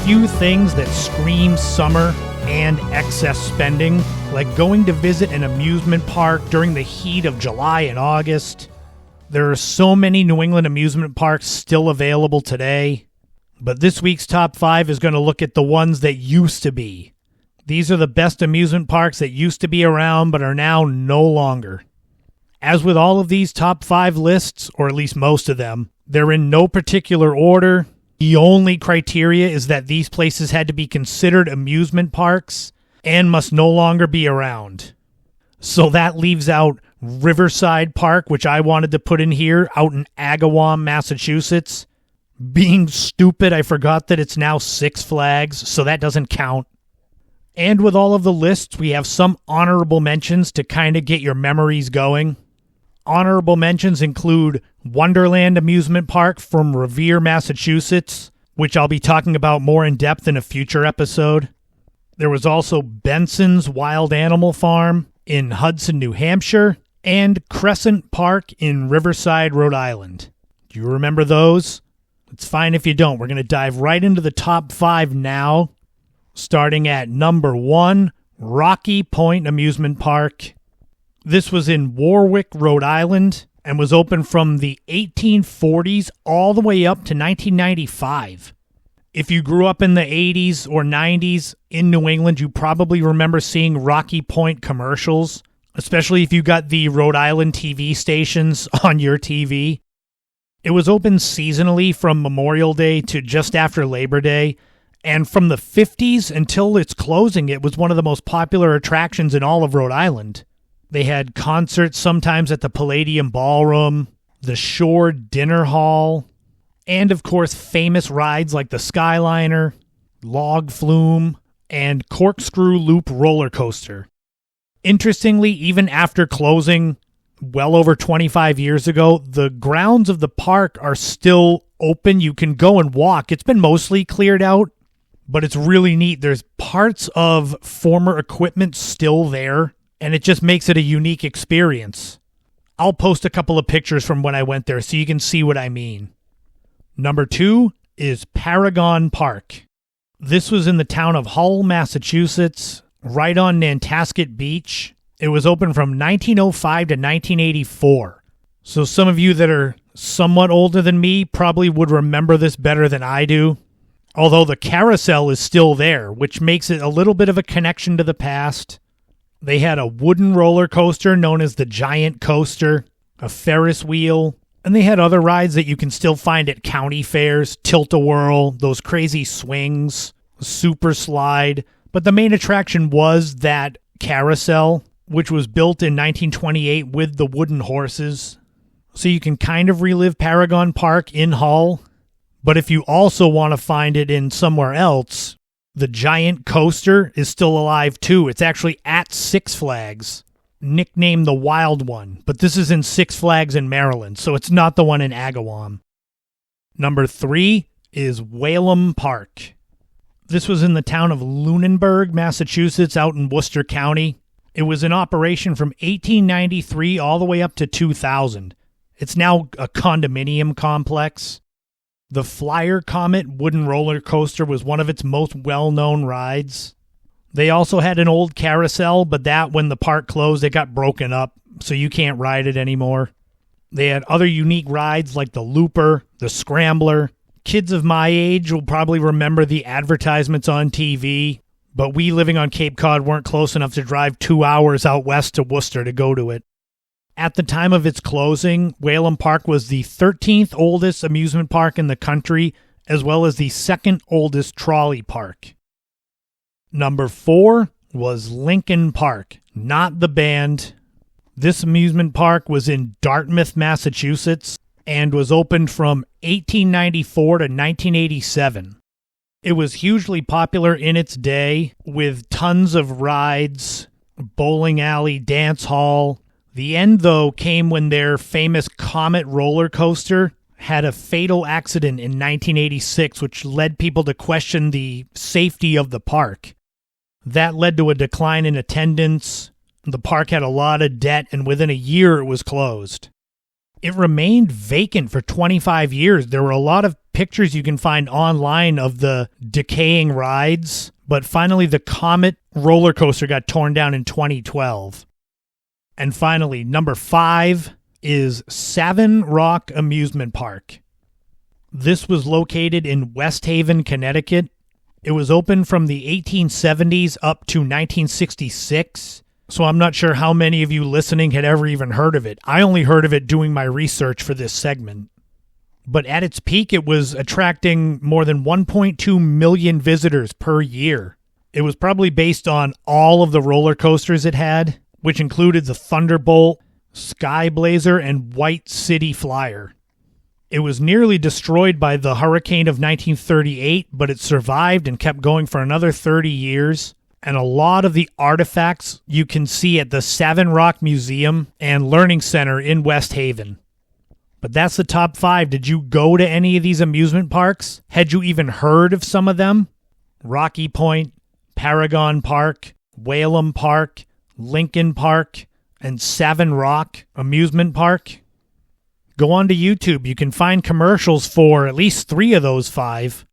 few things that scream summer and excess spending, like going to visit an amusement park during the heat of July and August. There are so many New England amusement parks still available today, but this week's top 5 is going to look at the ones that used to be. These are the best amusement parks that used to be around but are now no longer. As with all of these top 5 lists, or at least most of them, they're in no particular order. The only criteria is that these places had to be considered amusement parks and must no longer be around. So that leaves out Riverside Park, which I wanted to put in here, out in Agawam, Massachusetts. Being stupid, I forgot that it's now Six Flags, so that doesn't count. And with all of the lists, we have some honorable mentions to kind of get your memories going. Honorable mentions include Wonderland Amusement Park from Revere, Massachusetts, which I'll be talking about more in depth in a future episode. There was also Benson's Wild Animal Farm in Hudson, New Hampshire, and Crescent Park in Riverside, Rhode Island. Do you remember those? It's fine if you don't. We're going to dive right into the top 5 now, starting at number 1, Rocky Point Amusement Park. This was in Warwick, Rhode Island, and was open from the 1840s all the way up to 1995. If you grew up in the 80s or 90s in New England, you probably remember seeing Rocky Point commercials, especially if you got the Rhode Island TV stations on your TV. It was open seasonally from Memorial Day to just after Labor Day, and from the 50s until its closing, it was one of the most popular attractions in all of Rhode Island. They had concerts sometimes at the Palladium Ballroom, the Shore Dinner Hall, and of course famous rides like the Skyliner, Log Flume, and Corkscrew Loop roller coaster. Interestingly, even after closing well over 25 years ago, the grounds of the park are still open. You can go and walk. It's been mostly cleared out, but it's really neat. There's parts of former equipment still there, and it just makes it a unique experience. I'll post a couple of pictures from when I went there so you can see what I mean. Number 2 is Paragon Park. This was in the town of Hull, Massachusetts, right on Nantasket Beach. It was open from 1905 to 1984. So some of you that are somewhat older than me probably would remember this better than I do. Although the carousel is still there, which makes it a little bit of a connection to the past. They had a wooden roller coaster known as the Giant Coaster, a Ferris wheel, and they had other rides that you can still find at county fairs, Tilt-A-Whirl, those crazy swings, Super Slide. But the main attraction was that carousel, which was built in 1928 with the wooden horses. So you can kind of relive Paragon Park in Hull. But if you also want to find it in somewhere else, the Giant Coaster is still alive too. It's actually at Six Flags, nicknamed the Wild One. But this is in Six Flags in Maryland, so it's not the one in Agawam. Number 3 is Whalum Park. This was in the town of Lunenburg, Massachusetts, out in Worcester County. It was in operation from 1893 all the way up to 2000. It's now a condominium complex. The Flyer Comet wooden roller coaster was one of its most well-known rides. They also had an old carousel, but that, when the park closed, it got broken up, so you can't ride it anymore. They had other unique rides like the Looper, the Scrambler. Kids of my age will probably remember the advertisements on TV, but we living on Cape Cod weren't close enough to drive 2 hours out west to Worcester to go to it. At the time of its closing, Whalum Park was the 13th oldest amusement park in the country, as well as the second oldest trolley park. Number 4 was Lincoln Park, not the band. This amusement park was in Dartmouth, Massachusetts, and was opened from 1894 to 1987. It was hugely popular in its day, with tons of rides, bowling alley, dance hall. The end, though, came when their famous Comet roller coaster had a fatal accident in 1986, which led people to question the safety of the park. That led to a decline in attendance. The park had a lot of debt, and within a year it was closed. It remained vacant for 25 years. There were a lot of pictures you can find online of the decaying rides, but finally the Comet roller coaster got torn down in 2012. And finally, number 5 is Savin Rock Amusement Park. This was located in West Haven, Connecticut. It was open from the 1870s up to 1966, so I'm not sure how many of you listening had ever even heard of it. I only heard of it doing my research for this segment. But at its peak, it was attracting more than 1.2 million visitors per year. It was probably based on all of the roller coasters it had, which included the Thunderbolt, Skyblazer, and White City Flyer. It was nearly destroyed by the hurricane of 1938, but it survived and kept going for another 30 years. And a lot of the artifacts you can see at the Savin Rock Museum and Learning Center in West Haven. But that's the top 5. Did you go to any of these amusement parks? Had you even heard of some of them? Rocky Point, Paragon Park, Whalum Park, Lincoln Park, and Savin Rock Amusement Park? Go on to YouTube. You can find commercials for at least 3 of those 5.